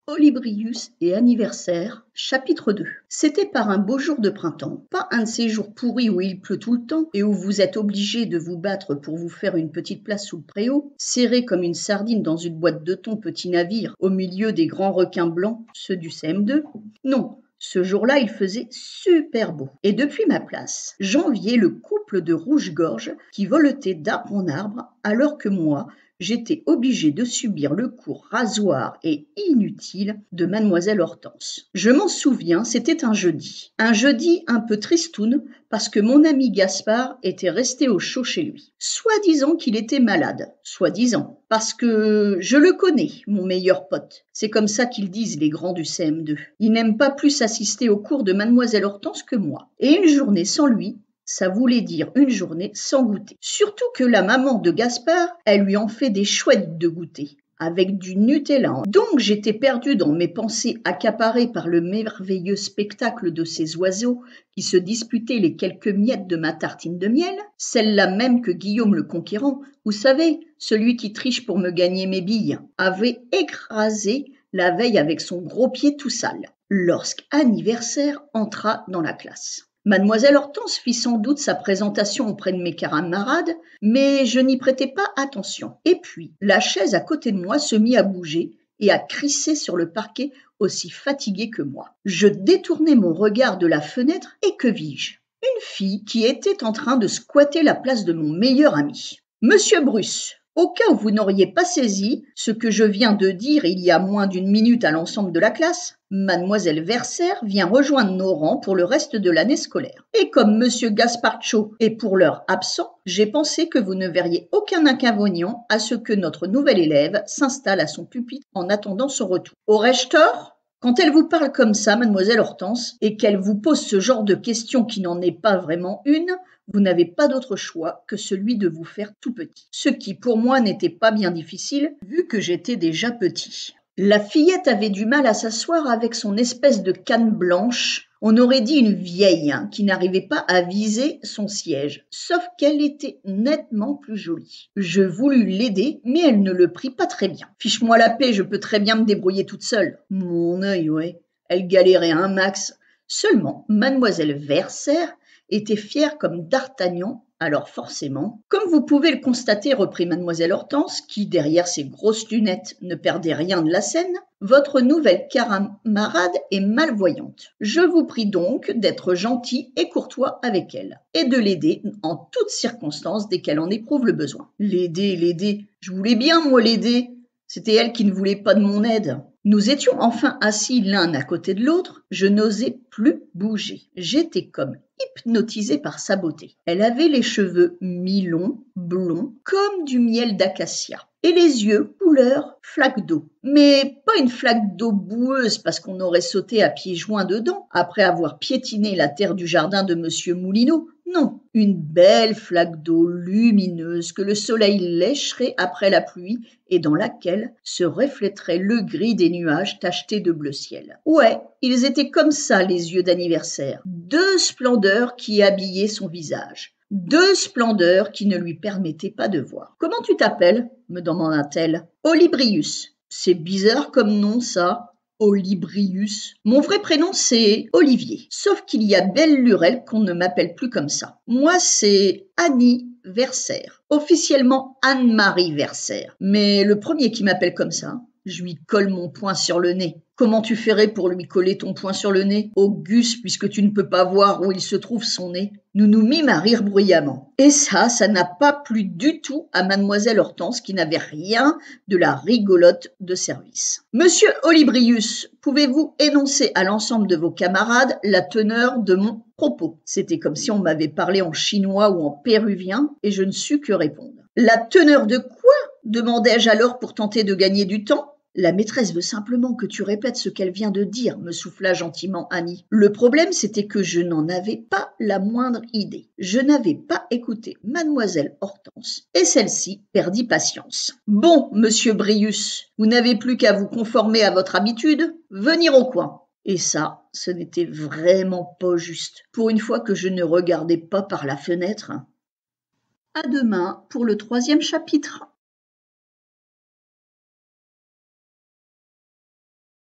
Olybrius et anniversaire, chapitre 2. C'était par un beau jour de printemps, pas un de ces jours pourris où il pleut tout le temps et où vous êtes obligé de vous battre pour vous faire une petite place sous le préau, serré comme une sardine dans une boîte de thon petit navire au milieu des grands requins blancs, ceux du CM2. Non, ce jour-là, il faisait super beau. Et depuis ma place, j'enviais le couple de rouge-gorge qui voletaient d'arbre en arbre, alors que moi, j'étais obligée de subir le cours rasoir et inutile de mademoiselle Hortense. Je m'en souviens, c'était un jeudi. Un jeudi un peu tristoun parce que mon ami Gaspard était resté au chaud chez lui. Soi-disant qu'il était malade. Soi-disant. Parce que je le connais, mon meilleur pote. C'est comme ça qu'ils disent les grands du CM2. Il n'aime pas plus assister aux cours de mademoiselle Hortense que moi. Et une journée sans lui, ça voulait dire une journée sans goûter. Surtout que la maman de Gaspard, elle lui en fait des chouettes de goûter, avec du Nutella. Donc j'étais perdue dans mes pensées accaparées par le merveilleux spectacle de ces oiseaux qui se disputaient les quelques miettes de ma tartine de miel, celle-là même que Guillaume le Conquérant, vous savez, celui qui triche pour me gagner mes billes, avait écrasé la veille avec son gros pied tout sale, lorsqu'anniversaire entra dans la classe. Mademoiselle Hortense fit sans doute sa présentation auprès de mes camarades, mais je n'y prêtais pas attention. Et puis, la chaise à côté de moi se mit à bouger et à crisser sur le parquet aussi fatiguée que moi. Je détournai mon regard de la fenêtre et que vis-je ? Une fille qui était en train de squatter la place de mon meilleur ami. Monsieur Bruce, au cas où vous n'auriez pas saisi ce que je viens de dire il y a moins d'une minute à l'ensemble de la classe, mademoiselle Verser vient rejoindre nos rangs pour le reste de l'année scolaire. Et comme monsieur Gasparcho est pour l'heure absent, j'ai pensé que vous ne verriez aucun inconvénient à ce que notre nouvelle élève s'installe à son pupitre en attendant son retour. Aurais-je tort ? Quand elle vous parle comme ça, mademoiselle Hortense, et qu'elle vous pose ce genre de questions qui n'en est pas vraiment une, vous n'avez pas d'autre choix que celui de vous faire tout petit. Ce qui, pour moi, n'était pas bien difficile, vu que j'étais déjà petit. La fillette avait du mal à s'asseoir avec son espèce de canne blanche. On aurait dit une vieille qui n'arrivait pas à viser son siège, sauf qu'elle était nettement plus jolie. Je voulus l'aider, mais elle ne le prit pas très bien. Fiche-moi la paix, je peux très bien me débrouiller toute seule. Mon œil, ouais. Elle galérait un max. Seulement, mademoiselle Verser était fière comme d'Artagnan, alors forcément, comme vous pouvez le constater, reprit mademoiselle Hortense, qui, derrière ses grosses lunettes, ne perdait rien de la scène, votre nouvelle camarade est malvoyante. Je vous prie donc d'être gentil et courtois avec elle, et de l'aider en toutes circonstances dès qu'elle en éprouve le besoin. L'aider, je voulais bien, moi, l'aider. C'était elle qui ne voulait pas de mon aide. Nous étions enfin assis l'un à côté de l'autre, je n'osais plus bouger. J'étais comme hypnotisée par sa beauté. Elle avait les cheveux mi-longs, blonds, comme du miel d'acacia, et les yeux couleur flaque d'eau. Mais pas une flaque d'eau boueuse parce qu'on aurait sauté à pieds joints dedans après avoir piétiné la terre du jardin de monsieur Moulineau. Non, une belle flaque d'eau lumineuse que le soleil lécherait après la pluie et dans laquelle se reflèterait le gris des nuages tachetés de bleu ciel. Ouais, ils étaient comme ça, les yeux d'anniversaire. Deux splendeurs qui habillaient son visage. Deux splendeurs qui ne lui permettaient pas de voir. « Comment tu t'appelles » me demanda-t-elle. « Olybrius. » C'est bizarre comme nom, ça. Olybrius. Mon vrai prénom, c'est Olivier. Sauf qu'il y a belle lurette qu'on ne m'appelle plus comme ça. Moi, c'est Annie Verser. Officiellement Anne-Marie Verser. Mais le premier qui m'appelle comme ça, je lui colle mon poing sur le nez. Comment tu ferais pour lui coller ton poing sur le nez, Auguste, puisque tu ne peux pas voir où il se trouve son nez? Nous nous mîmes à rire bruyamment. Et ça n'a pas plu du tout à mademoiselle Hortense qui n'avait rien de la rigolote de service. Monsieur Olybrius, pouvez-vous énoncer à l'ensemble de vos camarades la teneur de mon propos? C'était comme si on m'avait parlé en chinois ou en péruvien et je ne sus que répondre. La teneur de quoi? Demandai-je alors pour tenter de gagner du temps. La maîtresse veut simplement que tu répètes ce qu'elle vient de dire, me souffla gentiment Annie. Le problème, c'était que je n'en avais pas la moindre idée. Je n'avais pas écouté mademoiselle Hortense, et celle-ci perdit patience. Bon, monsieur Brius, vous n'avez plus qu'à vous conformer à votre habitude, venir au coin. Et ça, ce n'était vraiment pas juste, pour une fois que je ne regardais pas par la fenêtre. À demain pour le 3e chapitre.